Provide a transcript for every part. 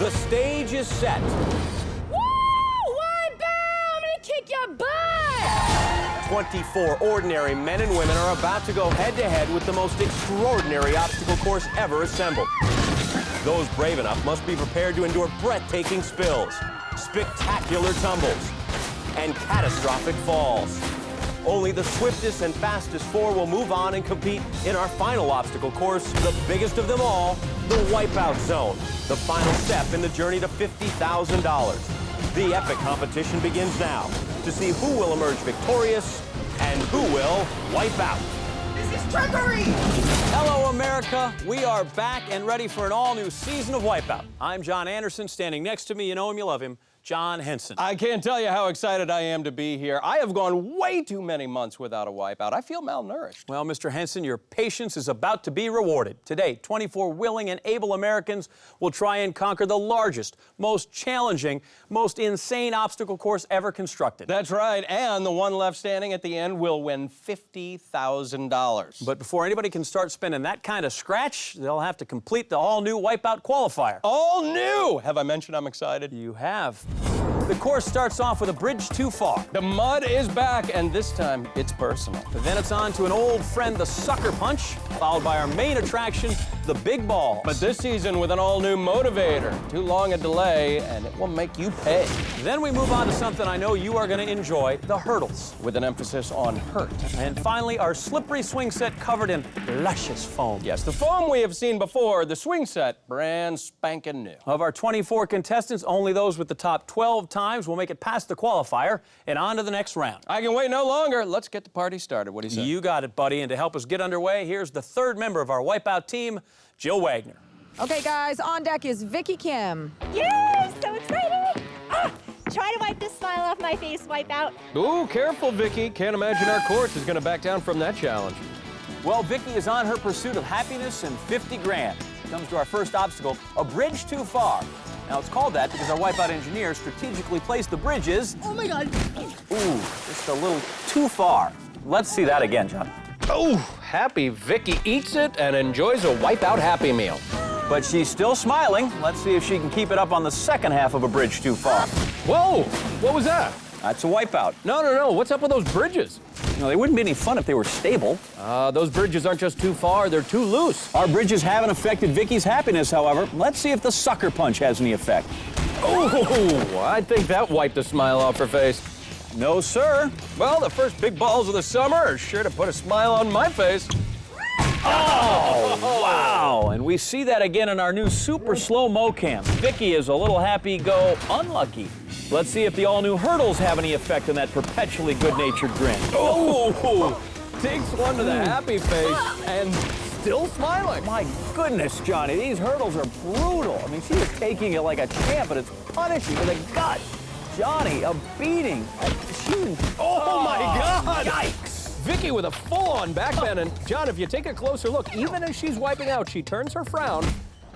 The stage is set. Woo! Wipeout! I'm gonna kick your butt! 24 ordinary men and women are about to go head-to-head with the most extraordinary obstacle course ever assembled. Those brave enough must be prepared to endure breathtaking spills, spectacular tumbles, and catastrophic falls. Only the swiftest and fastest four will move on and compete in our final obstacle course, the biggest of them all, the Wipeout Zone, the final step in the journey to $50,000. The epic competition begins now to see who will emerge victorious and who will wipe out. This is trickery! Hello, America. We are back and ready for an all-new season of Wipeout. I'm John Anderson. Standing next to me, you know him, you love him, John Henson. I can't tell you how excited I am to be here. I have gone way too many months without a wipeout. I feel malnourished. Well, Mr. Henson, your patience is about to be rewarded. Today, 24 willing and able Americans will try and conquer the largest, most challenging, most insane obstacle course ever constructed. That's right, and the one left standing at the end will win $50,000. But before anybody can start spending that kind of scratch, they'll have to complete the all-new Wipeout qualifier. All new! Have I mentioned I'm excited? You have. The course starts off with a bridge too far. The mud is back, and this time it's personal. Then it's on to an old friend, the sucker punch, followed by our main attraction, the big balls. But this season with an all-new motivator. Too long a delay, and it will make you pay. Then we move on to something I know you are going to enjoy, the hurdles. With an emphasis on hurt. And finally, our slippery swing set covered in luscious foam. Yes, the foam we have seen before, the swing set, brand spanking new. Of our 24 contestants, only those with the top 12 times will make it past the qualifier and on to the next round. I can wait no longer. Let's get the party started. What do you say? You got it, buddy. And to help us get underway, here's the third member of our Wipeout team, Jill Wagner. Okay, guys, on deck is Vicky Kim. Yay! So excited! Try to wipe this smile off my face, Wipeout. Ooh, careful, Vicky. Can't imagine our course is going to back down from that challenge. Well, Vicky is on her pursuit of happiness and 50 grand. Comes to our first obstacle, a bridge too far. Now, it's called that because our Wipeout engineers strategically placed the bridges... Oh, my God. Ooh, just a little too far. Let's see that again, John. Oh, happy Vicky eats it and enjoys a Wipeout Happy Meal. But she's still smiling. Let's see if she can keep it up on the second half of a bridge too far. Whoa, what was that? That's a Wipeout. No, what's up with those bridges? You know, they wouldn't be any fun if they were stable. Those bridges aren't just too far, they're too loose. Our bridges haven't affected Vicky's happiness, however. Let's see if the sucker punch has any effect. Oh, I think that wiped the smile off her face. No, sir. Well, the first big balls of the summer are sure to put a smile on my face. Oh, wow. And we see that again in our new super slow-mo cam. Vicky is a little happy-go unlucky. Let's see if the all-new hurdles have any effect on that perpetually good-natured grin. Oh, takes one to the happy face and still smiling. My goodness, Johnny, these hurdles are brutal. I mean, she is taking it like a champ, but it's punishing with a gut. Johnny, a beating. Oh, my God! Yikes! Vicky with a full-on backbend, and John, if you take a closer look, even as she's wiping out, she turns her frown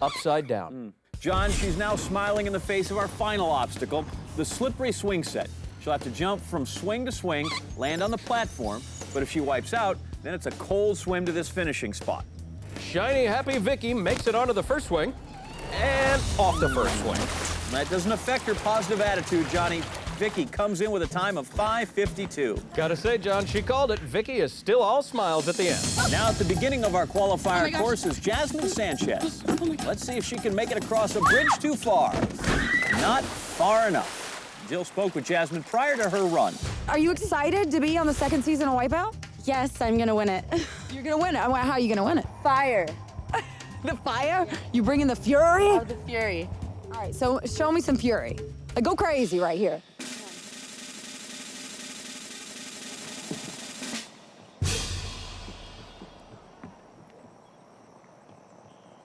upside down. John, she's now smiling in the face of our final obstacle, the slippery swing set. She'll have to jump from swing to swing, land on the platform, but if she wipes out, then it's a cold swim to this finishing spot. Shiny, happy Vicky makes it onto the first swing and off the first swing. That doesn't affect her positive attitude, Johnny. Vicky comes in with a time of 5:52. Gotta say, John, she called it. Vicky is still all smiles at the end. Now at the beginning of our qualifier course is Jasmine Sanchez. Let's see if she can make it across a bridge too far. Not far enough. Jill spoke with Jasmine prior to her run. Are you excited to be on the second season of Wipeout? Yes, I'm gonna win it. You're gonna win it. How are you gonna win it? Fire. The fire? You bringing the fury? Of the fury. All right, so show me some fury. Like, go crazy right here.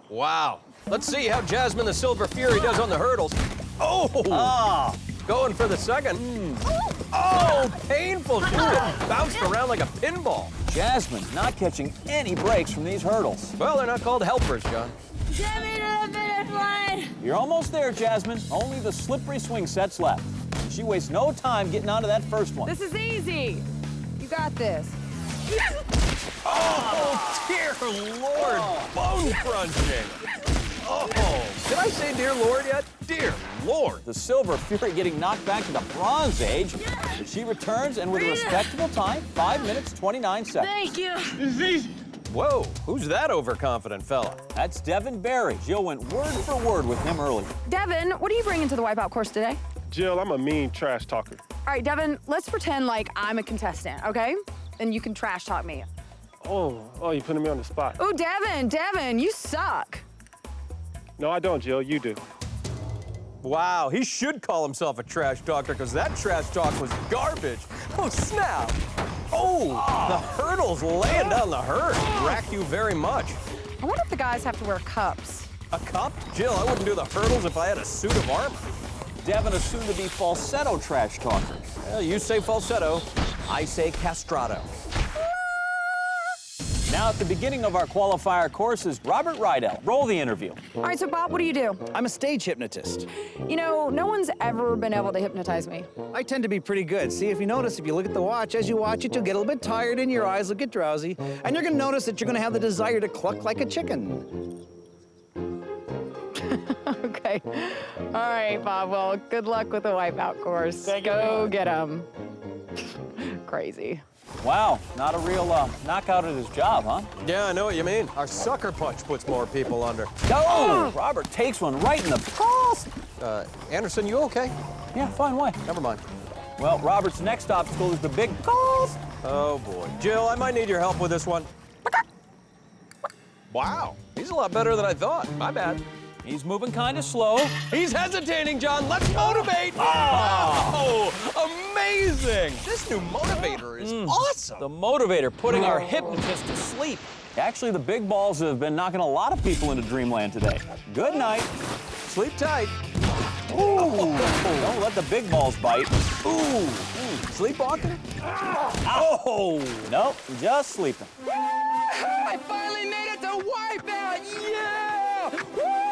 Wow. Let's see how Jasmine the Silver Fury does on the hurdles. Oh! Going for the second. Oh, painful. She bounced around like a pinball. Jasmine not catching any breaks from these hurdles. Well, they're not called helpers, John. Get me to the finish line. You're almost there, Jasmine. Only the slippery swing set's left. She wastes no time getting onto that first one. This is easy. You got this. Oh, dear Lord. Bone crunching. Oh, did I say dear Lord yet? dear Lord. The Silver Fury getting knocked back to the Bronze Age. But she returns, and with a respectable time, 5 minutes, 29 seconds. Thank you. Whoa, who's that overconfident fella? That's Devin Barry. Jill went word for word with him earlier. Devin, what are you bringing to the Wipeout course today? Jill, I'm a mean trash talker. All right, Devin, let's pretend like I'm a contestant, okay? And you can trash talk me. Oh, you're putting me on the spot. Oh, Devin, you suck. No, I don't, Jill. You do. Wow, he should call himself a trash talker because that trash talk was garbage. Oh, snap. Oh, the hurdles laying down the herd rack you very much. I wonder if the guys have to wear cups. A cup? Jill, I wouldn't do the hurdles if I had a suit of armor. Devin, a soon-to-be falsetto trash talker. Well, you say falsetto, I say castrato. Now, at the beginning of our qualifier course is Robert Rydell. Roll the interview. All right, so Bob, what do you do? I'm a stage hypnotist. You know, no one's ever been able to hypnotize me. I tend to be pretty good. See, if you notice, if you look at the watch, as you watch it, you'll get a little bit tired and your eyes will get drowsy. And you're gonna notice that you're gonna have the desire to cluck like a chicken. Okay. All right, Bob, well, good luck with the Wipeout course. Go get 'em. Crazy. Wow, not a real knockout at his job, huh? Yeah, I know what you mean. Our sucker punch puts more people under. Oh! Robert takes one right in the balls. Anderson, you okay? Yeah, fine, why? Never mind. Well, Robert's next obstacle is the big balls. Oh, boy. Jill, I might need your help with this one. Wow, he's a lot better than I thought. My bad. He's moving kind of slow. He's hesitating, John. Let's motivate. Oh, amazing. This new motivator is awesome. The motivator putting our hypnotist to sleep. Actually, the big balls have been knocking a lot of people into dreamland today. Good night. Sleep tight. Ooh. Don't let the big balls bite. Ooh. Sleepwalking? Oh. Nope, just sleeping. I finally made it to Wipeout! Yeah!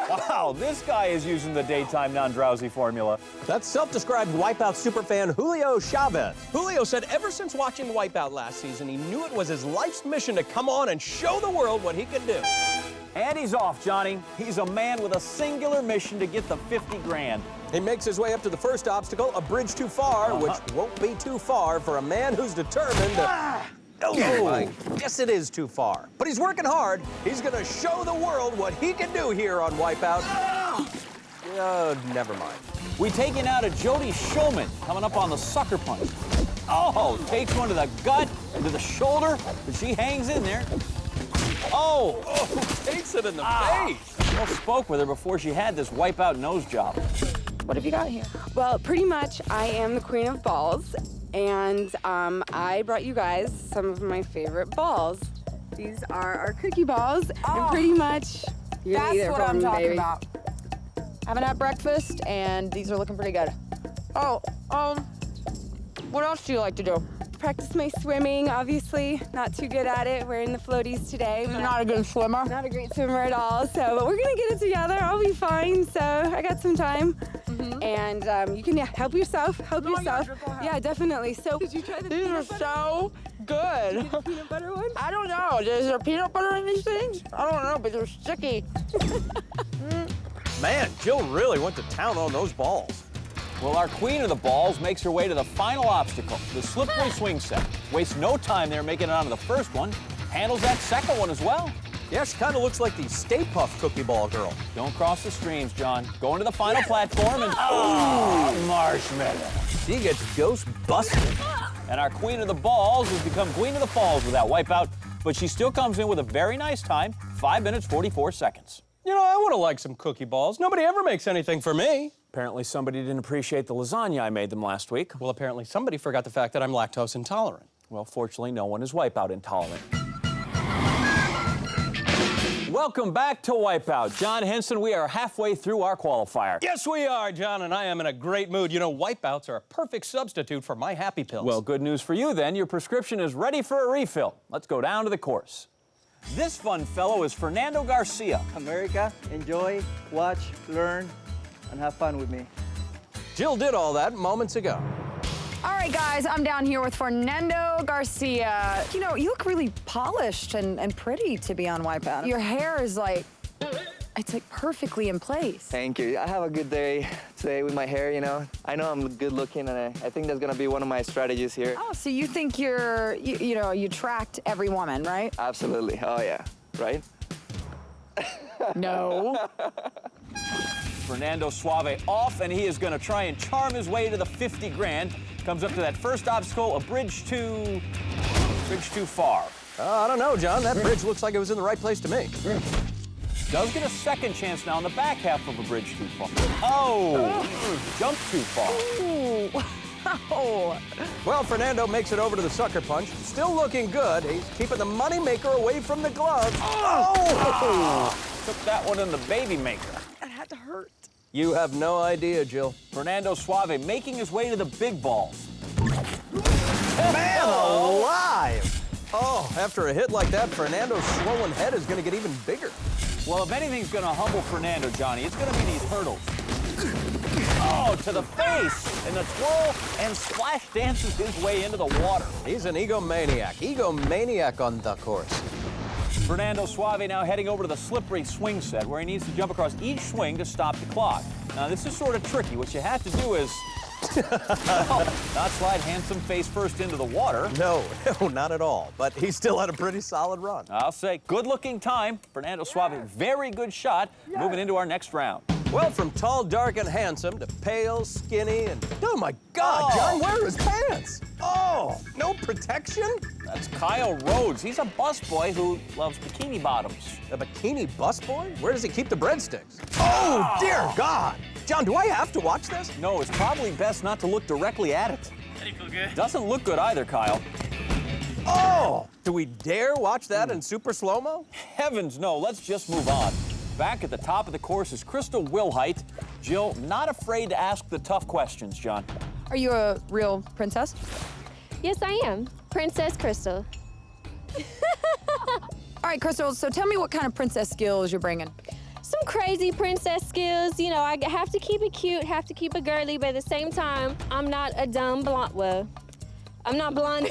Wow, this guy is using the daytime non-drowsy formula. That's self-described Wipeout superfan Julio Chavez. Julio said ever since watching Wipeout last season, he knew it was his life's mission to come on and show the world what he could do. And he's off, Johnny. He's a man with a singular mission to get the 50 grand. He makes his way up to the first obstacle, a bridge too far, which won't be too far for a man who's determined to... Oh, I guess it is too far. But he's working hard. He's gonna show the world what he can do here on Wipeout. Never mind. We taking out a Jody Shulman coming up on the sucker punch. Oh, takes one to the gut and to the shoulder, but she hangs in there. Oh, Takes it in the face. Jill spoke with her before she had this Wipeout nose job. What have you got here? Well, pretty much, I am the queen of balls, and I brought you guys some of my favorite balls. These are our cookie balls, and pretty much, you're gonna eat That's it what for I'm me, talking baby. about. Haven't had breakfast, and these are looking pretty good. Oh, what else do you like to do? Practice my swimming, obviously. Not too good at it. We're in the floaties today. You're but not a good swimmer. not a great swimmer at all, but we're gonna get it together. I'll be fine, so I got some time. And you can help yourself, Yeah, definitely. So, did you try the These are peanut butter? so good. The peanut butter one? I don't know. Is there peanut butter in these things? I don't know, but they're sticky. Man, Jill really went to town on those balls. Well, our queen of the balls makes her way to the final obstacle, the slippery swing set. Wastes no time there making it onto the first one. Handles that second one as well. Yeah, she kind of looks like the Stay Puft cookie ball girl. Don't cross the streams, John. Going to the final platform and marshmallow. She gets ghost busted. And our queen of the balls has become queen of the falls with that Wipeout, but she still comes in with a very nice time, 5 minutes, 44 seconds. You know, I would have liked some cookie balls. Nobody ever makes anything for me. Apparently somebody didn't appreciate the lasagna I made them last week. Well, apparently somebody forgot the fact that I'm lactose intolerant. Well, fortunately, no one is Wipeout intolerant. Welcome back to Wipeout. John Henson, we are halfway through our qualifier. Yes, we are, John, and I am in a great mood. You know, Wipeouts are a perfect substitute for my happy pills. Well, good news for you then. Your prescription is ready for a refill. Let's go down to the course. This fun fellow is Fernando Garcia. America, enjoy, watch, learn, and have fun with me. Jill did all that moments ago. All right, guys, I'm down here with Fernando Garcia. You know, you look really polished and pretty to be on Wipeout. Your hair is like It's like perfectly in place. Thank you. I have a good day today with my hair, you know. I know I'm good looking, and I think that's gonna be one of my strategies here. Oh, so you think you tracked every woman, right? Absolutely. Oh, yeah. Right? No. Fernando Suave off, and he is going to try and charm his way to the 50 grand. Comes up to that first obstacle, a bridge too far. I don't know, John. That bridge looks like it was in the right place to me. Does get a second chance now on the back half of a bridge too far. Oh, jumped too far. Ooh. Oh. Well, Fernando makes it over to the sucker punch. Still looking good. He's keeping the moneymaker away from the gloves. Oh! Took that one in the baby maker. That had to hurt. You have no idea, Jill. Fernando Suave making his way to the big balls. Man alive! Oh, after a hit like that, Fernando's swollen head is going to get even bigger. Well, if anything's going to humble Fernando, Johnny, it's going to be these hurdles. Oh, to the face, and the twirl, and splash dances his way into the water. He's an egomaniac on the course. Fernando Suave now heading over to the slippery swing set, where he needs to jump across each swing to stop the clock. Now, this is sort of tricky. What you have to do is not slide handsome face first into the water. No, not at all. But he still had a pretty solid run. I'll say, good-looking time. Fernando Suave, very good shot. Moving into our next round. Well, from tall, dark, and handsome to pale, skinny, and... Oh, my God, John, where are his pants? Oh, no protection? That's Kyle Rhodes. He's a busboy who loves bikini bottoms. A bikini busboy? Where does he keep the breadsticks? Oh, dear God! John, do I have to watch this? No, it's probably best not to look directly at it. Doesn't look good either, Kyle. Oh! Do we dare watch that in super slow-mo? Heavens no, let's just move on. Back at the top of the course is Crystal Wilhite. Jill, not afraid to ask the tough questions, John. Are you a real princess? Yes, I am. Princess Crystal. All right, Crystal, so tell me what kind of princess skills you're bringing. Some crazy princess skills. You know, I have to keep it cute, have to keep it girly, but at the same time, I'm not a dumb blonde. Well, I'm not blonde.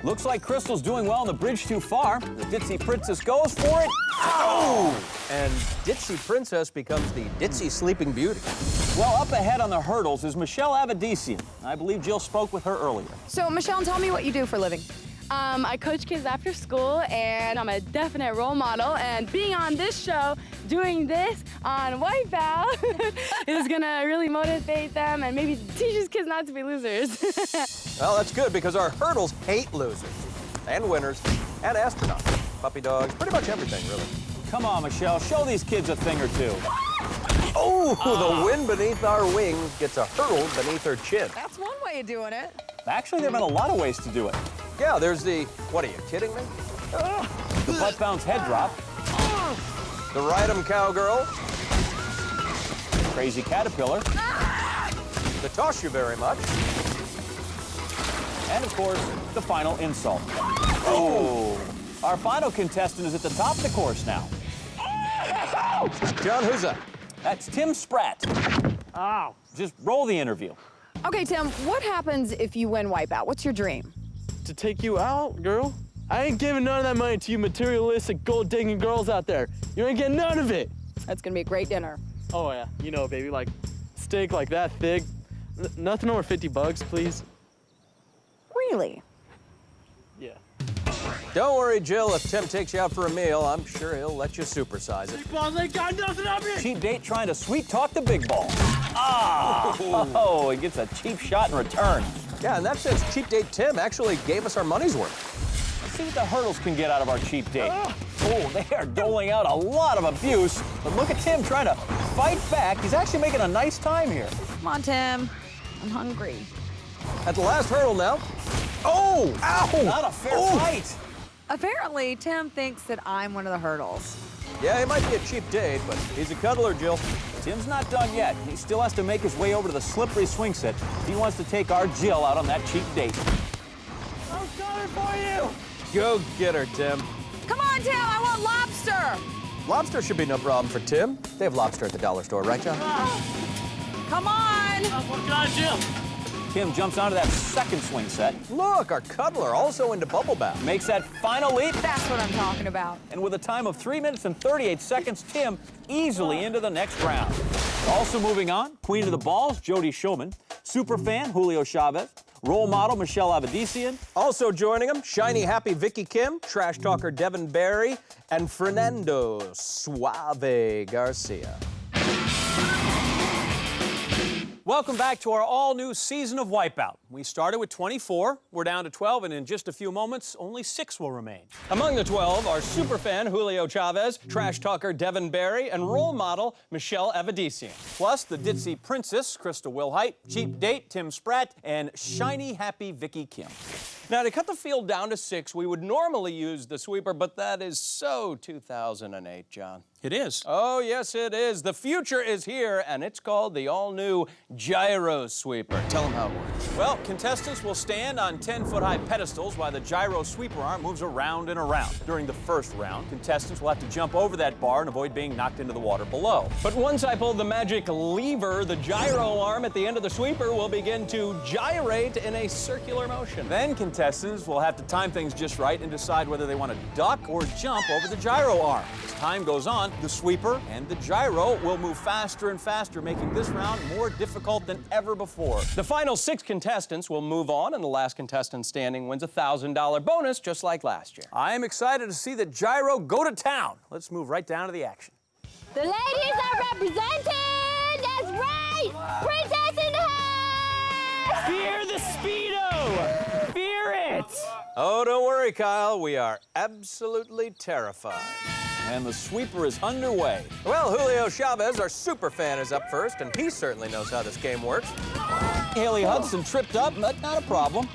Looks like Crystal's doing well on the bridge too far. The Ditzy Princess goes for it. Oh! And Ditzy Princess becomes the Ditzy Sleeping Beauty. Well, up ahead on the hurdles is Michelle Avedisian. I believe Jill spoke with her earlier. So, Michelle, tell me what you do for a living. I coach kids after school, and I'm a definite role model. And being on this show, doing this on Wipeout, is gonna really motivate them and maybe teaches kids not to be losers. Well, that's good because our hurdles hate losers and winners and astronauts, puppy dogs, pretty much everything, really. Come on, Michelle, show these kids a thing or two. Oh, the wind beneath our wings gets a hurdle beneath her chin. That's one way of doing it. Actually, there have been a lot of ways to do it. Yeah, there's the, what are you kidding me? The butt bounce head drop. The ride-em cowgirl. Crazy caterpillar. The toss you very much. And, of course, the final insult. Oh! Our final contestant is at the top of the course now. John, who's that? That's Tim Spratt. Ow. Just roll the interview. Okay, Tim, what happens if you win Wipeout? What's your dream? To take you out, girl? I ain't giving none of that money to you materialistic gold-digging girls out there. You ain't getting none of it. That's gonna be a great dinner. Oh, yeah. You know, baby, like, steak like that thick. Nothing over 50 bucks, please. Really? Yeah. Don't worry, Jill. If Tim takes you out for a meal, I'm sure he'll let you supersize it. Balls ain't got nothing on me! Cheap date trying to sweet-talk the big ball. Ah! Oh, he gets a cheap shot in return. Yeah, in that sense, Cheap Date Tim actually gave us our money's worth. Let's see what the hurdles can get out of our cheap date. Oh, they are doling out a lot of abuse. But look at Tim trying to fight back. He's actually making a nice time here. Come on, Tim. I'm hungry. At the last hurdle now. Oh! Ow! Not a fair fight. Apparently, Tim thinks that I'm one of the hurdles. Yeah, he might be a cheap date, but he's a cuddler, Jill. Tim's not done yet. He still has to make his way over to the slippery swing set if he wants to take our Jill out on that cheap date. I'm coming for you! Go get her, Tim. Come on, Tim, I want lobster! Lobster should be no problem for Tim. They have lobster at the dollar store, right, John? Come on! Oh, God, Jill! Kim jumps onto that second swing set. Look, our cuddler also into bubble bath. Makes that final leap. That's what I'm talking about. And with a time of 3 minutes and 38 seconds, Kim easily into the next round. Also moving on, Queen of the Balls, Jody Shulman. Superfan, Julio Chavez. Role model, Michelle Avedissian. Also joining him, shiny happy Vicky Kim, trash talker Devin Barry, and Fernando Suave Garcia. Welcome back to our all-new season of Wipeout. We started with 24, we're down to 12, and in just a few moments, only 6 will remain. Among the 12 are superfan Julio Chavez, trash talker Devin Barry, and role model Michelle Avedissian. Plus the ditzy princess, Krista Wilhite, cheap date, Tim Spratt, and shiny happy Vicky Kim. Now, to cut the field down to 6, we would normally use the sweeper, but that is so 2008, John. It is. Oh, yes, it is. The future is here, and it's called the all-new Gyro sweeper. Tell them how it works. Well, contestants will stand on 10-foot-high pedestals while the gyro sweeper arm moves around and around. During the first round, contestants will have to jump over that bar and avoid being knocked into the water below. But once I pull the magic lever, the gyro arm at the end of the sweeper will begin to gyrate in a circular motion. Then contestants will have to time things just right and decide whether they want to duck or jump over the gyro arm. As time goes on, the sweeper and the gyro will move faster and faster, making this round more difficult than ever before. The final 6 contestants will move on, and the last contestant standing wins a $1,000 bonus, just like last year. I am excited to see the gyro go to town. Let's move right down to the action. The ladies are represented! That's right! Princess in the house! Fear the Speedo! Fear it! Oh, don't worry, Kyle. We are absolutely terrified. And the sweeper is underway. Well, Julio Chavez, our super fan, is up first, and he certainly knows how this game works. Haley Hudson tripped up, but not a problem.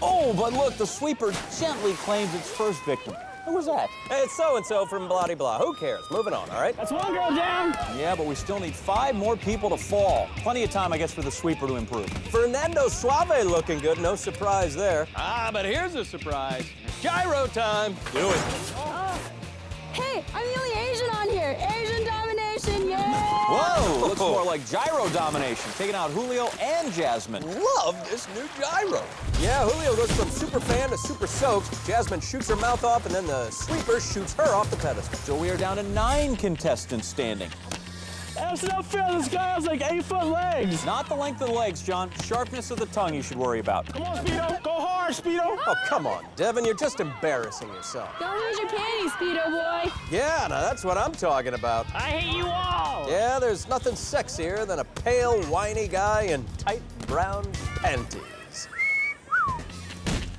Oh, but look, the sweeper gently claims its first victim. Who was that? Hey, it's so-and-so from blah blah. Who cares? Moving on, all right? That's one girl down. Yeah, but we still need 5 more people to fall. Plenty of time, I guess, for the sweeper to improve. Fernando Suave looking good. No surprise there. Ah, but here's a surprise. Gyro time. Do it. Hey, I'm the only Asian on here. Asian domination, yeah! Whoa, looks more like gyro domination, taking out Julio and Jasmine. Love this new gyro. Yeah, Julio goes from super fan to super soaked. Jasmine shoots her mouth off, and then the sweeper shoots her off the pedestal. So we are down to 9 contestants standing. That's no fair. This guy has like 8-foot legs. Not the length of the legs, John. Sharpness of the tongue you should worry about. Come on, Speedo. Go hard, Speedo. Oh, come on, Devin. You're just embarrassing yourself. Don't lose your panties, Speedo boy. Yeah, now that's what I'm talking about. I hate you all. Yeah, there's nothing sexier than a pale, whiny guy in tight brown panties.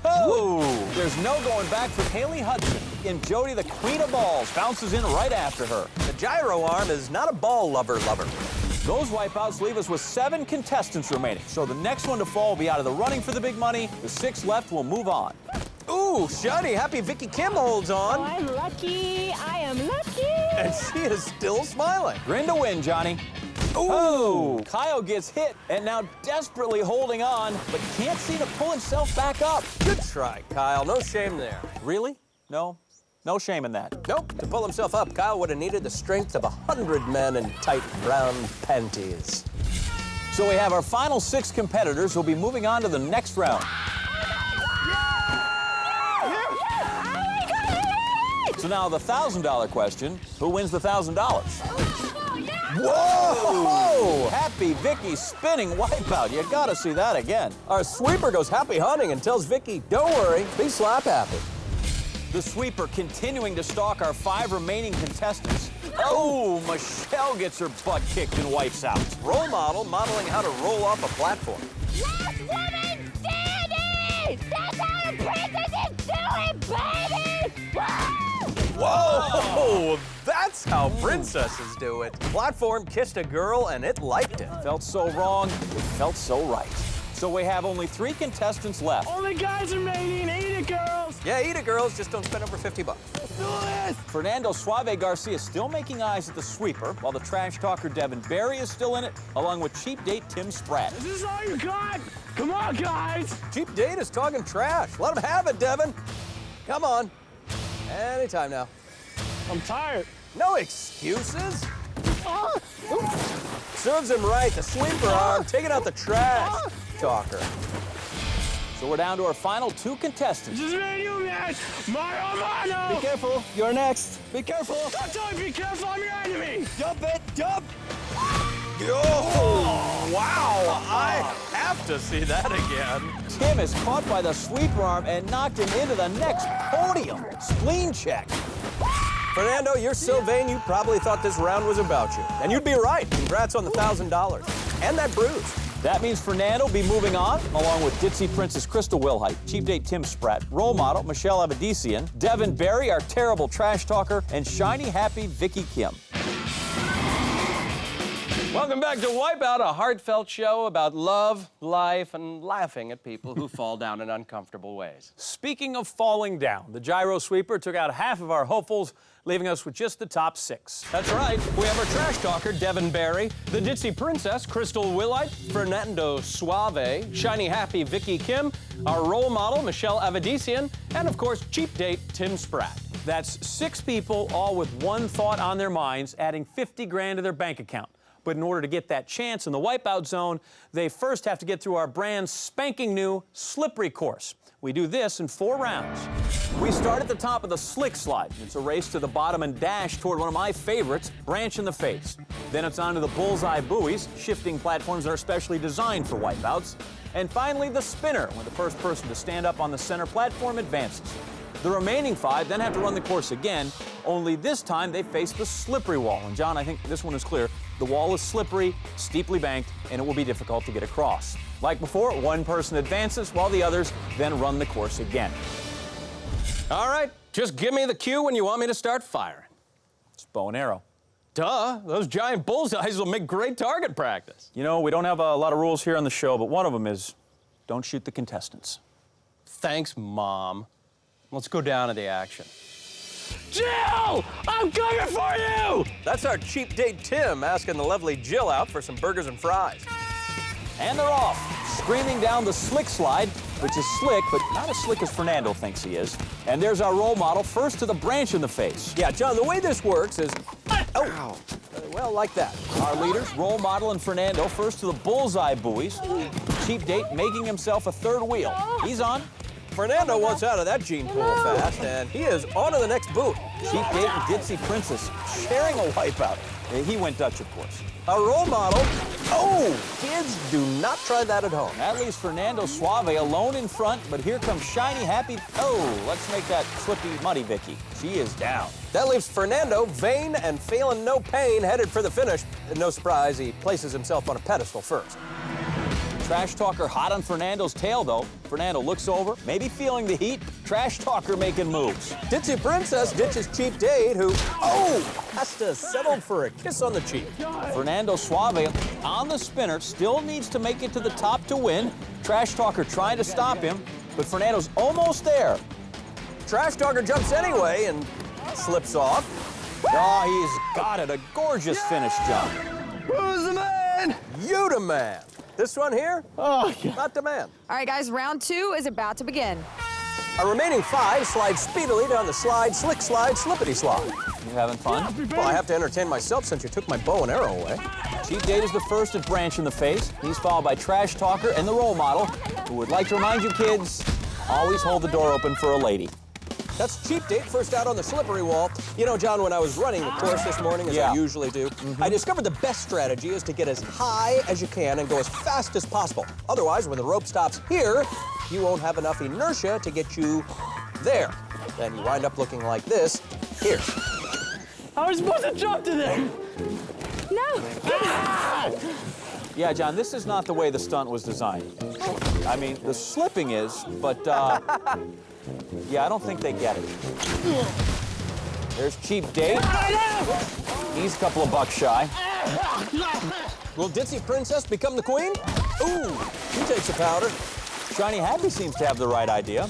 Oh, there's no going back for Haley Hudson. And Jody, the queen of balls, bounces in right after her. The gyro arm is not a ball lover. Those wipeouts leave us with 7 contestants remaining. So the next one to fall will be out of the running for the big money. The 6 left will move on. Ooh, shiny happy Vicky Kim holds on. Oh, I'm lucky. I am lucky. And she is still smiling. Grin to win, Johnny. Ooh, Kyle gets hit and now desperately holding on, but can't seem to pull himself back up. Good try, Kyle. No shame there. Really? No shame in that. Nope. To pull himself up, Kyle would have needed the strength of 100 men in tight brown panties. So we have our final 6 competitors who'll be moving on to the next round. So now the $1,000 question, who wins the $1,000? Whoa! Happy Vicky spinning wipeout. You gotta see that again. Our sweeper goes happy hunting and tells Vicky, don't worry, be slap happy. The sweeper continuing to stalk our 5 remaining contestants. Oh, Michelle gets her butt kicked and wipes out. Role model modeling how to roll off a platform. Last woman standing! That's how the princesses do it, baby! Whoa! That's how princesses do it. Platform kissed a girl and it liked it. Felt so wrong, it felt so right. So we have only 3 contestants left. Only guys remaining. Eat it, girls. Yeah, eat it, girls. Just don't spend over $50. Let's do this. Fernando Suave Garcia still making eyes at the sweeper, while the trash talker Devin Barry is still in it, along with cheap date Tim Spratt. Is this all you got? Come on, guys. Cheap date is talking trash. Let him have it, Devin. Come on. Anytime now. I'm tired. No excuses. Serves him right. The sweeper arm taking out the trash talker. So we're down to our final 2 contestants. Just me and you, man. Mario. Be careful. You're next. Be careful. Don't tell me be careful. I'm your enemy. Jump it. Jump. Oh, wow. I have to see that again. Tim is caught by the sweeper arm and knocked him into the next podium. Spleen check. Fernando, you're so vain you probably thought this round was about you. And you'd be right. Congrats on the $1,000. And that bruise. That means Fernando will be moving on, along with Ditzy Princess Crystal Wilhite, Cheap Date Tim Spratt, Role Model Michelle Avedissian, Devin Barry, our terrible trash talker, and Shiny Happy Vicky Kim. Welcome back to Wipeout, a heartfelt show about love, life, and laughing at people who fall down in uncomfortable ways. Speaking of falling down, the Gyro sweeper took out half of our hopefuls, leaving us with just the top 6. That's right. We have our trash talker, Devin Barry, the Ditzy Princess, Crystal Wilhite, Fernando Suave, Shiny Happy Vicky Kim, our role model, Michelle Avedissian, and of course, Cheap Date Tim Spratt. That's 6 people, all with one thought on their minds, adding 50 grand to their bank account. But in order to get that chance in the Wipeout zone, they first have to get through our brand spanking new slippery course. We do this in 4 rounds. We start at the top of the slick slide. It's a race to the bottom and dash toward one of my favorites, branch in the face. Then it's on to the bullseye buoys, shifting platforms that are specially designed for wipeouts. And finally, the spinner, where the first person to stand up on the center platform advances. The remaining 5 then have to run the course again, only this time they face the slippery wall. And John, I think this one is clear. The wall is slippery, steeply banked, and it will be difficult to get across. Like before, one person advances while the others then run the course again. All right, just give me the cue when you want me to start firing. It's bow and arrow. Duh, those giant bullseyes will make great target practice. You know, we don't have a lot of rules here on the show, but one of them is don't shoot the contestants. Thanks, Mom. Let's go down to the action. Jill, I'm coming for you. That's our cheap date Tim asking the lovely Jill out for some burgers and fries. And they're off, screaming down the slick slide, which is slick, but not as slick as Fernando thinks he is. And there's our role model, first to the branch in the face. Yeah, John, the way this works is... Oh, well, like that. Our leaders, role model and Fernando, first to the bullseye buoys. Cheap Date making himself a third wheel. He's on. Fernando wants out of that gene pool fast, and he is on to the next buoy. Cheap Date and Ditzy Princess sharing a wipeout. He went Dutch, of course. A role model. Oh, kids, do not try that at home. That leaves Fernando Suave alone in front, but here comes Shiny Happy. Oh, let's make that slippy muddy Vicky. She is down. That leaves Fernando, vain and feeling no pain, headed for the finish. And no surprise, he places himself on a pedestal first. Trash Talker hot on Fernando's tail, though. Fernando looks over, maybe feeling the heat. Trash Talker making moves. Ditzy Princess ditches Cheap Date, who, has to settle for a kiss on the cheek. Fernando Suave on the spinner, still needs to make it to the top to win. Trash Talker trying to stop him, but Fernando's almost there. Trash Talker jumps anyway and slips off. Oh, he's got it. A gorgeous finish, John. Who's the man? You the man. This one here? Oh, yeah. Not the man. All right, guys, round 2 is about to begin. Our remaining 5 slide speedily down the slide, slick slide, slippity slide. You having fun? Well, I have to entertain myself since you took my bow and arrow away. Cheap Date is the first at branch in the face. He's followed by Trash Talker and the role model, who would like to remind you kids, always hold the door open for a lady. That's Cheap Date first out on the slippery wall. You know, John, when I was running the course this morning, as I usually do, I discovered the best strategy is to get as high as you can and go as fast as possible. Otherwise, when the rope stops here, you won't have enough inertia to get you there. Then you wind up looking like this here. How are we supposed to jump to there? No. Yeah, John, this is not the way the stunt was designed. I mean, the slipping is, but, yeah, I don't think they get it. There's Cheap Date. He's a couple of bucks shy. Will Ditzy Princess become the queen? Ooh, she takes the powder. Shiny Happy seems to have the right idea.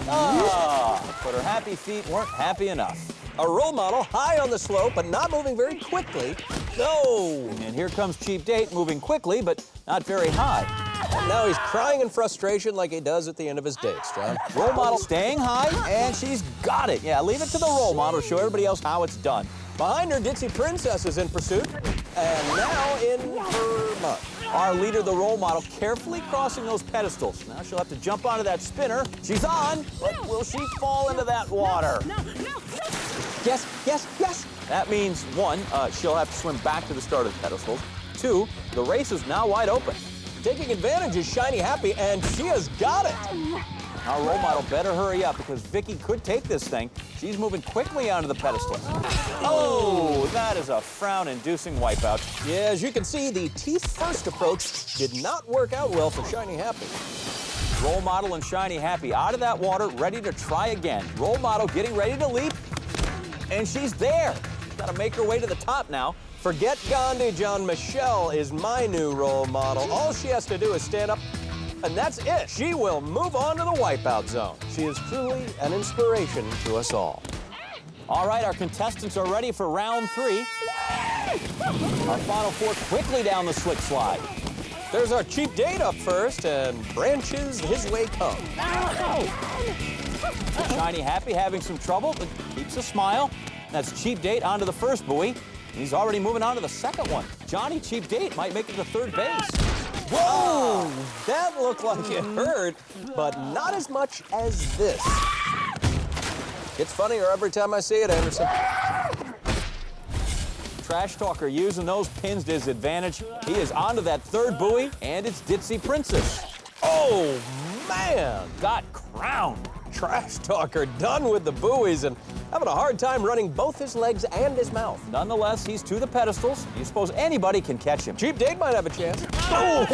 But her happy feet weren't happy enough. A role model high on the slope, but not moving very quickly. No! And here comes Cheap Date, moving quickly, but not very high. And now he's crying in frustration like he does at the end of his dates, John. Role model staying high, and she's got it. Yeah, leave it to the role model to show everybody else how it's done. Behind her, Ditzy Princess is in pursuit, and now in her mud. Our leader, the role model, carefully crossing those pedestals. Now she'll have to jump onto that spinner. She's on, but will she fall into that water? No. Yes, yes, yes. That means, 1, she'll have to swim back to the start of the pedestals. 2, the race is now wide open. Taking advantage is Shiny Happy, and she has got it. Our role model better hurry up because Vicky could take this thing. She's moving quickly onto the pedestal. Oh, that is a frown-inducing wipeout. Yeah, as you can see, the teeth-first approach did not work out well for Shiny Happy. Role model and Shiny Happy out of that water, ready to try again. Role model getting ready to leap, and she's there. She's got to make her way to the top now. Forget Gandhi, John. Michelle is my new role model. All she has to do is stand up, and that's it. She will move on to the Wipeout Zone. She is truly an inspiration to us all. All right, our contestants are ready for round 3. Our final 4 quickly down the slick slide. There's our cheap date up first, and branches his way come. Shiny Happy having some trouble, but keeps a smile. That's Cheap Date onto the first buoy. He's already moving on to the second one. Johnny Cheap Date might make it to third base. Whoa! That looked like it hurt, but not as much as this. It's funnier every time I see it, Anderson. Trash Talker using those pins to his advantage. He is onto that third buoy, and it's Ditzy Princess. Oh, man! Got crowned. Trash Talker done with the buoys and having a hard time running both his legs and his mouth. Nonetheless, he's to the pedestals. You suppose anybody can catch him. Cheap Date might have a chance. Oh!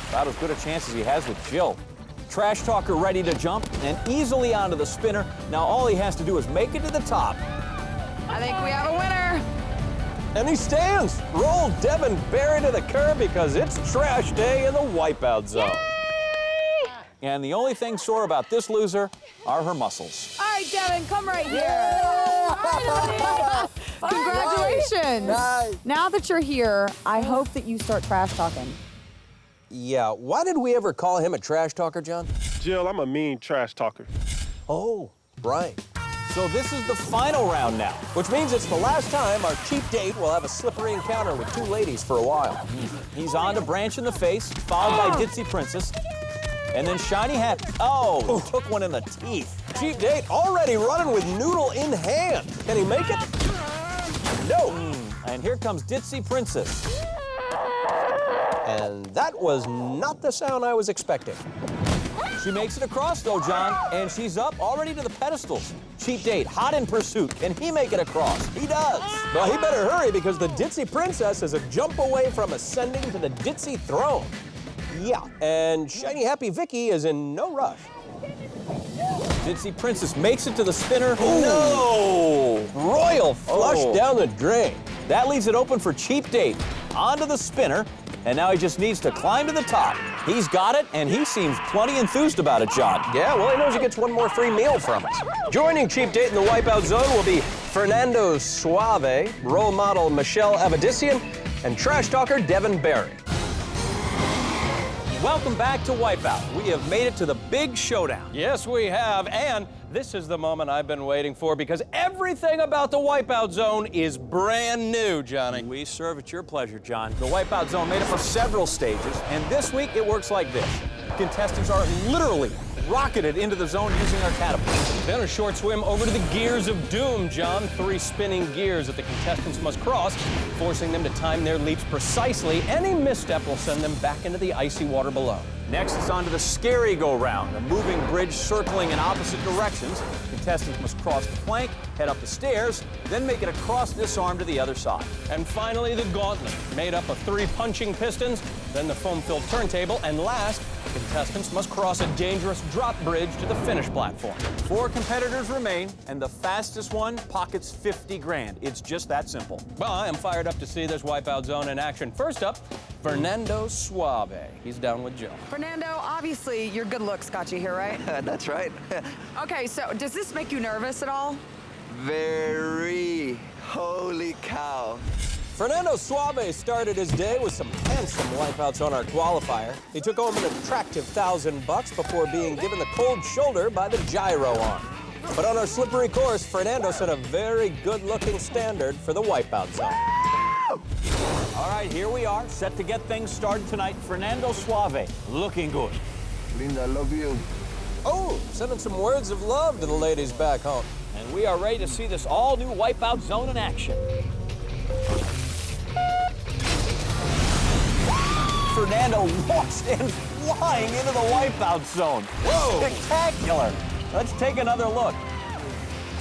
About as good a chance as he has with Jill. Trash Talker ready to jump and easily onto the spinner. Now all he has to do is make it to the top. I think we have a winner. And he stands. Roll Devin Barry to the curb because it's trash day in the Wipeout Zone. And the only thing sore about this loser are her muscles. All right, Devin, come right here. Congratulations. Nice. Now that you're here, I hope that you start trash talking. Yeah, why did we ever call him a trash talker, John? Jill, I'm a mean trash talker. Oh, right. So this is the final round now. Which means it's the last time our Cheap Date will have a slippery encounter with 2 ladies for a while. He's on to Branch in the face, followed by Ditzy Princess. And then Shiny Happy. Oh, took one in the teeth. Cheap Date already running with noodle in hand. Can he make it? No. And here comes Ditzy Princess. And that was not the sound I was expecting. She makes it across, though, John, and she's up already to the pedestals. Cheap Date, hot in pursuit. Can he make it across? He does. Well, he better hurry because the Ditzy Princess is a jump away from ascending to the Ditzy throne. Yeah, and Shiny Happy Vicky is in no rush. Ditzy Princess makes it to the spinner. No! Royal flush down the drain. That leaves it open for Cheap Date. Onto the spinner, and now he just needs to climb to the top. He's got it, and he seems plenty enthused about it, John. Yeah, well, he knows he gets one more free meal from us. Joining Cheap Date in the Wipeout Zone will be Fernando Suave, role model Michelle Avedissian, and trash talker Devin Barry. Welcome back to Wipeout. We have made it to the big showdown. Yes, we have, and this is the moment I've been waiting for because everything about the Wipeout Zone is brand new, Johnny. We serve at your pleasure, John. The Wipeout Zone made up of several stages, and this week it works like this. Contestants are literally rocketed into the zone using our catapults. Then a short swim over to the Gears of Doom, John. 3 spinning gears that the contestants must cross, forcing them to time their leaps precisely. Any misstep will send them back into the icy water below. Next, it's on to the scary go-round, a moving bridge circling in opposite directions. Contestants must cross the plank, head up the stairs, then make it across this arm to the other side. And finally, the gauntlet, made up of 3 punching pistons, then the foam-filled turntable, and last, the contestants must cross a dangerous drop bridge to the finish platform. 4 competitors remain, and the fastest one pockets 50 grand. It's just that simple. Well, I am fired up to see this Wipeout Zone in action. First up, Fernando Suave. He's down with Jill. Fernando, obviously your good looks got you here, right? That's right. Okay, so does this make you nervous at all? Very. Holy cow. Fernando Suave started his day with some handsome wipeouts on our qualifier. He took home an attractive $1,000 before being given the cold shoulder by the Gyro arm. But on our slippery course, Fernando set a very good-looking standard for the Wipeout Zone. All right, here we are, set to get things started tonight. Fernando Suave, looking good. Linda, I love you. Oh, sending some words of love to the ladies back home. And we are ready to see this all-new Wipeout Zone in action. Fernando walks in flying into the Wipeout Zone. Whoa! Spectacular. Let's take another look.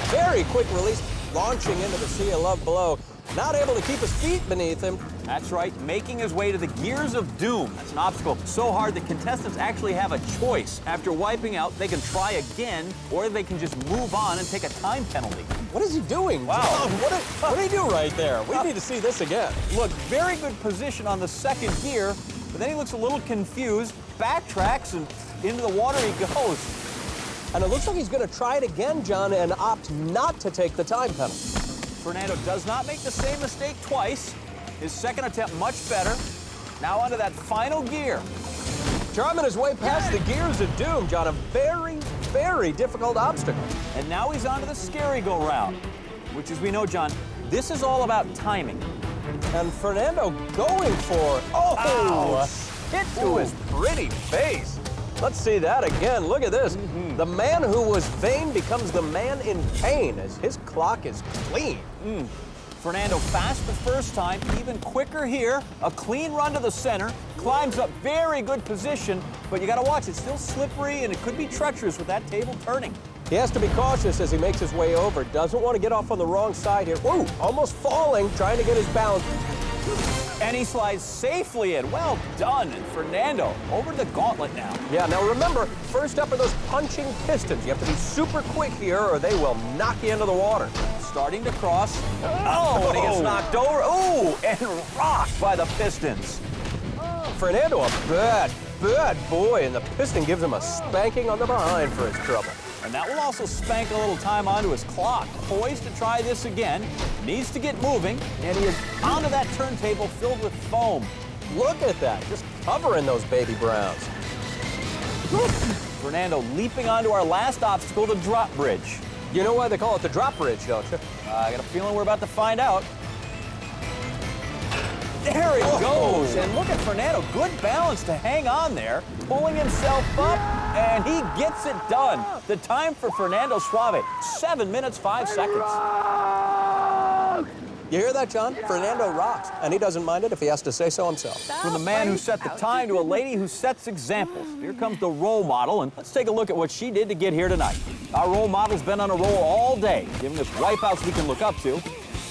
Very quick release, launching into the sea of love below. Not able to keep his feet beneath him. That's right, making his way to the Gears of Doom. That's an obstacle so hard that contestants actually have a choice. After wiping out, they can try again, or they can just move on and take a time penalty. What is he doing? Wow. John, what did he do right there? We need to see this again. Look, very good position on the second gear, but then he looks a little confused, backtracks, and into the water he goes. And it looks like he's going to try it again, John, and opt not to take the time penalty. Fernando does not make the same mistake twice. His second attempt much better. Now onto that final gear. Charming his way past the Gears of Doom, John. A very, very difficult obstacle. And now he's onto the scary go-round, which, as we know, John, this is all about timing. And Fernando going for it. Oh! Hit to his pretty face. Let's see that again. Look at this. The man who was vain becomes the man in pain as his clock is clean. Fernando fast the first time, even quicker here. A clean run to the center, climbs up, very good position, but you gotta watch, it's still slippery and it could be treacherous with that table turning. He has to be cautious as he makes his way over. Doesn't want to get off on the wrong side here. Whoa, almost falling, trying to get his balance. And he slides safely in. Well done. And Fernando over the gauntlet now. Yeah, now remember, first up are those punching pistons. You have to be super quick here or they will knock you into the water. Starting to cross. Oh, and he gets knocked over. Oh, and rocked by the pistons. Fernando, a bad boy, and the piston gives him a spanking on the behind for his trouble. And that will also spank a little time onto his clock. Poised to try this again. Needs to get moving, and he is onto that turntable filled with foam. Look at that, just covering those baby browns. Fernando leaping onto our last obstacle, the drop bridge. You know why they call it the drop bridge, don't you? I got a feeling we're about to find out. There it goes, and look at Fernando, good balance to hang on there, pulling himself up, and he gets it done. The time for Fernando Suave, 7 minutes, 5 seconds. You hear that, John? Fernando rocks, and he doesn't mind it if he has to say so himself. From the man who set the time to a lady who sets examples. Here comes the role model, and let's take a look at what she did to get here tonight. Our role model's been on a roll all day, giving us wipeouts we can look up to.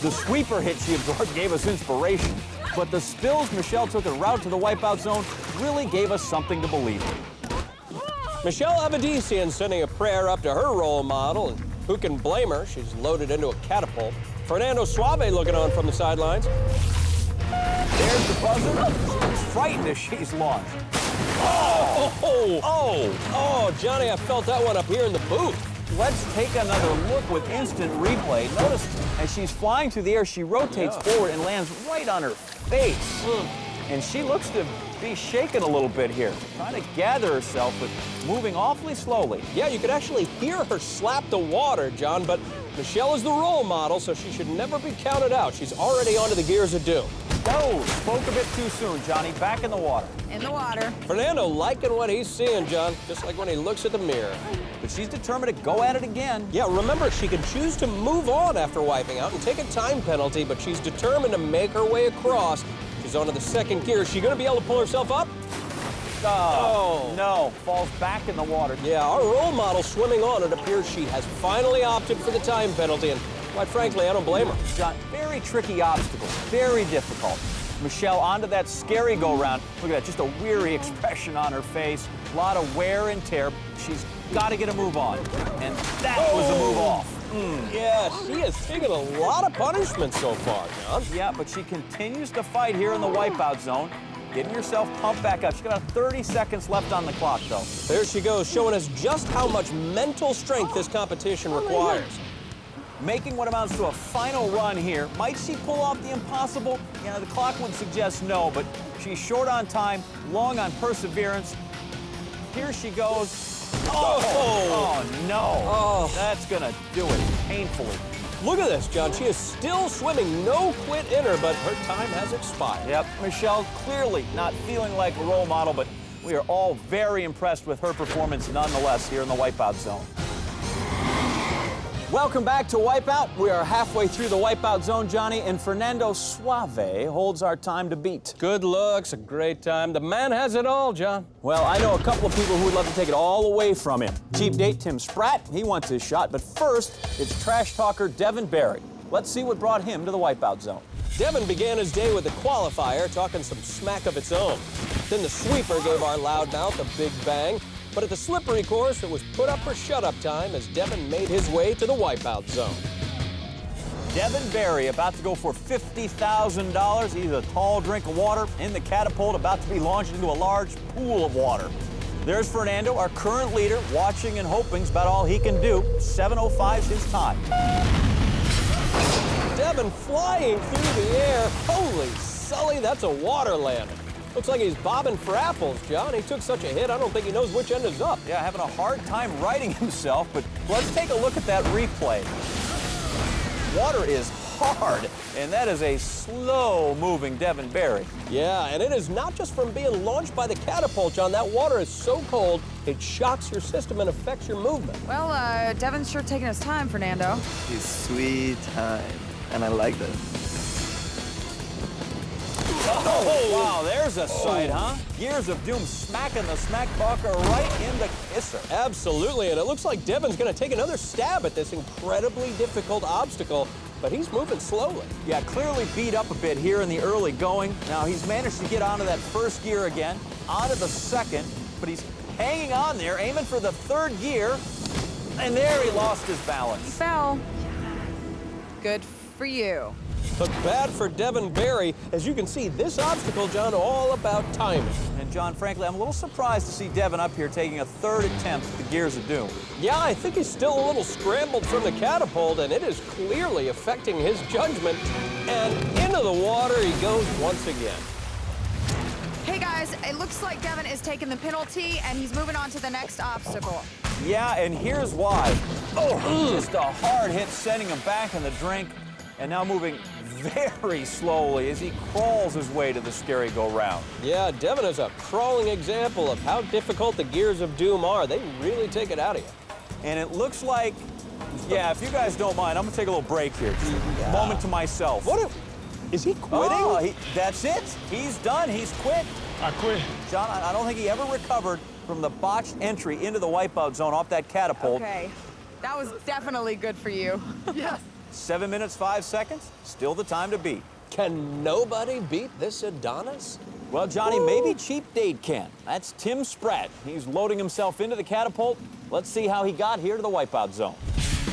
The sweeper hit she absorbed gave us inspiration, but the spills Michelle took en route to the Wipeout Zone really gave us something to believe in. Michelle Abadisian sending a prayer up to her role model, and who can blame her? She's loaded into a catapult. Fernando Suave looking on from the sidelines. There's the buzzer. She's frightened as she's launched. Oh, Johnny, I felt that one up here in the booth. Let's take another look with instant replay. Notice as she's flying through the air, she rotates forward and lands right on her face. And she looks to be shaken a little bit here, trying to gather herself, but moving awfully slowly. Yeah, you could actually hear her slap the water, John, but Michelle is the role model, so she should never be counted out. She's already onto the Gears of Doom. Oh, spoke a bit too soon, Johnny. Back in the water. In the water. Fernando liking what he's seeing, John, just like when he looks at the mirror. But she's determined to go at it again. Yeah, remember, she can choose to move on after wiping out and take a time penalty, but she's determined to make her way across. She's onto the second gear. Is she going to be able to pull herself up? Oh, no. Falls back in the water. Yeah, our role model swimming on. It appears she has finally opted for the time penalty, and quite frankly, I don't blame her. John, very tricky obstacle. Very difficult. Michelle onto that scary go-round. Look at that, just a weary expression on her face. A lot of wear and tear. She's got to get a move on. And that was the move off. Yeah, she has taken a lot of punishment so far, John. Yeah, but she continues to fight here in the Wipeout Zone. Getting herself pumped back up. She's got 30 seconds left on the clock, though. There she goes, showing us just how much mental strength this competition requires. Making what amounts to a final run here. Might she pull off the impossible? Yeah, the clock would suggest no, but she's short on time, long on perseverance. Here she goes. Oh no. Oh, that's gonna do it painfully. Look at this, John. She is still swimming, no quit in her, but her time has expired. Yep, Michelle clearly not feeling like a role model, but we are all very impressed with her performance nonetheless here in the Wipeout Zone. Welcome back to Wipeout. We are halfway through the Wipeout Zone, Johnny, and Fernando Suave holds our time to beat. Good looks, a great time. The man has it all, John. Well, I know a couple of people who would love to take it all away from him. Cheap date Tim Spratt, he wants his shot, but first, it's trash talker Devin Barry. Let's see what brought him to the Wipeout Zone. Devin began his day with a qualifier, talking some smack of its own. Then the sweeper gave our loudmouth a big bang. But at the slippery course, it was put up for shut-up time as Devin made his way to the Wipeout Zone. Devin Barry about to go for $50,000. He's a tall drink of water in the catapult, about to be launched into a large pool of water. There's Fernando, our current leader, watching and hoping is about all he can do. 7:05 is his time. Devin flying through the air. Holy Sully, that's a water landing. Looks like he's bobbing for apples, John. He took such a hit, I don't think he knows which end is up. Yeah, having a hard time righting himself, but let's take a look at that replay. Water is hard, and that is a slow-moving Devin Barry. Yeah, and it is not just from being launched by the catapult, John. That water is so cold, it shocks your system and affects your movement. Well, Devin's sure taking his time, Fernando. His sweet time, and I like that. Oh, wow, there's a sight, huh? Gears of Doom smacking the smack talker right in the kisser. Absolutely, and it looks like Devin's going to take another stab at this incredibly difficult obstacle, but he's moving slowly. Yeah, clearly beat up a bit here in the early going. Now, he's managed to get onto that first gear again, onto the second, but he's hanging on there, aiming for the third gear, and there he lost his balance. He fell. Good for you. But bad for Devin Barry. As you can see, this obstacle, John, all about timing. And John, frankly, I'm a little surprised to see Devin up here taking a third attempt at the Gears of Doom. Yeah, I think he's still a little scrambled from the catapult, and it is clearly affecting his judgment. And into the water he goes once again. Hey guys, it looks like Devin is taking the penalty and he's moving on to the next obstacle. Yeah, and here's why. Oh, just a hard hit sending him back in the drink, and now moving very slowly as he crawls his way to the scary go-round. Yeah, Devin is a crawling example of how difficult the Gears of Doom are. They really take it out of you. And it looks like, yeah, if you guys don't mind, I'm gonna take a little break here. Just a moment to myself. What? Is he quitting? Oh, that's it. He's done. He's quit. I quit. John, I don't think he ever recovered from the botched entry into the Wipeout Zone off that catapult. Okay, that was definitely good for you. Yes. 7 minutes, 5 seconds, still the time to beat. Can nobody beat this Adonis? Well, Johnny, maybe Cheap Date can. That's Tim Spratt. He's loading himself into the catapult. Let's see how he got here to the Wipeout Zone.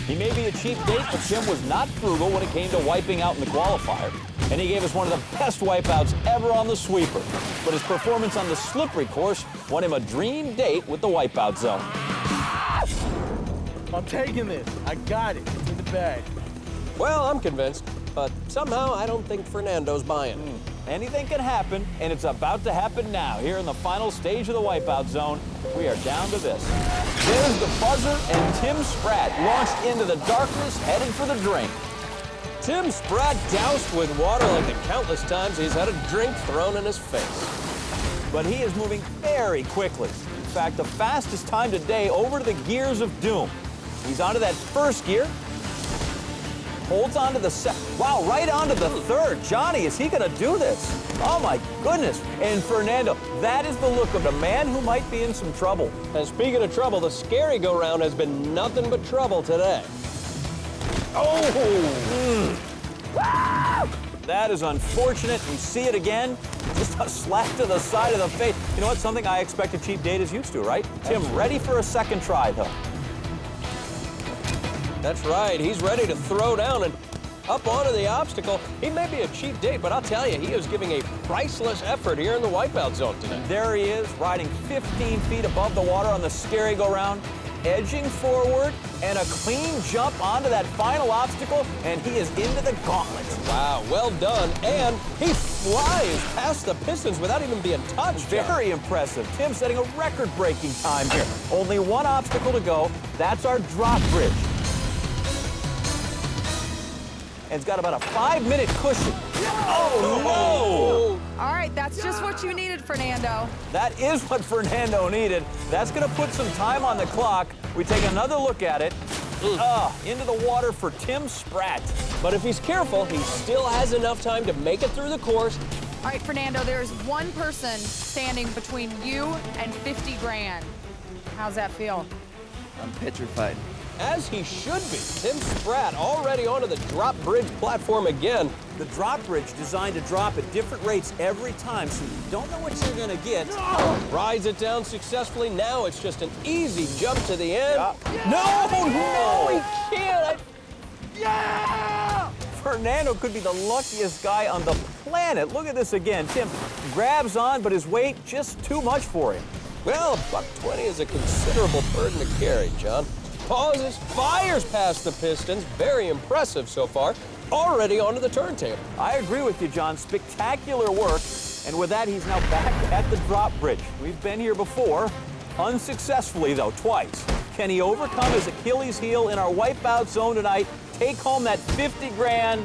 He may be a cheap date, but Tim was not frugal when it came to wiping out in the qualifier. And he gave us one of the best wipeouts ever on the sweeper. But his performance on the slippery course won him a dream date with the Wipeout Zone. I'm taking this. I got it. It's in the bag. Well, I'm convinced, but somehow I don't think Fernando's buying. Anything can happen, and it's about to happen now. Here in the final stage of the Wipeout Zone, we are down to this. There's the buzzer, and Tim Spratt launched into the darkness, headed for the drink. Tim Spratt doused with water like the countless times he's had a drink thrown in his face. But he is moving very quickly. In fact, the fastest time today over to the Gears of Doom. He's onto that first gear, holds onto the second. Wow, right onto the third. Johnny, is he gonna do this? Oh my goodness. And Fernando, that is the look of a man who might be in some trouble. And speaking of trouble, the scary go-round has been nothing but trouble today. Oh! That is unfortunate. We see it again. Just a slap to the side of the face. You know what? Something I expect a Cheap Date is used to, right? Tim, ready for a second try, though. That's right. He's ready to throw down and up onto the obstacle. He may be a cheap date, but I'll tell you, he is giving a priceless effort here in the Wipeout Zone today. There he is, riding 15 feet above the water on the scary go-round, edging forward, and a clean jump onto that final obstacle, and he is into the gauntlet. Wow, well done. And he flies past the pistons without even being touched. Very impressive. Tim setting a record-breaking time here. Only one obstacle to go. That's our drop bridge. and it's got about a 5-minute cushion. Oh, no! All right, that's just what you needed, Fernando. That is what Fernando needed. That's going to put some time on the clock. We take another look at it. Into the water for Tim Spratt. But if he's careful, he still has enough time to make it through the course. All right, Fernando, there's one person standing between you and 50 grand. How's that feel? I'm petrified. As he should be. Tim Spratt already onto the drop bridge platform again. The drop bridge designed to drop at different rates every time, so you don't know what you're going to get. Rides it down successfully. Now it's just an easy jump to the end. No, he can't. Yeah! Fernando could be the luckiest guy on the planet. Look at this again. Tim grabs on, but his weight just too much for him. Well, $120 is a considerable burden to carry, John. Pauses, fires past the pistons. Very impressive so far. Already onto the turntable. I agree with you, John. Spectacular work. And with that, he's now back at the drop bridge. We've been here before, unsuccessfully, though, twice. Can he overcome his Achilles heel in our Wipeout zone tonight, take home that 50 grand?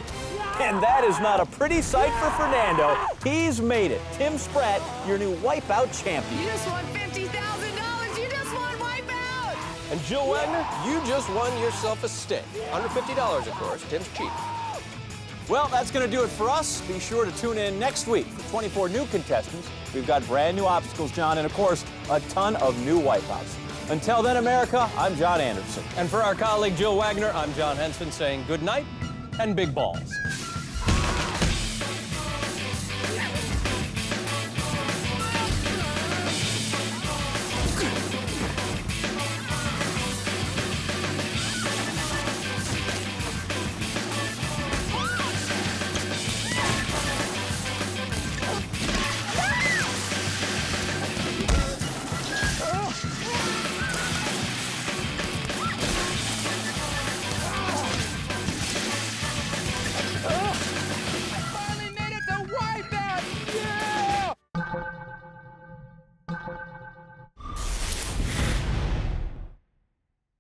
And that is not a pretty sight for Fernando. He's made it. Tim Spratt, your new Wipeout champion. You just won $50,000. You just won Wipeout. And Jill Wagner, you just won yourself a steak. Under $50, of course. Tim's cheap. Well, that's going to do it for us. Be sure to tune in next week for 24 new contestants. We've got brand new obstacles, John, and of course, a ton of new wipeouts. Until then, America, I'm John Anderson. And for our colleague Jill Wagner, I'm John Henson saying good night and big balls.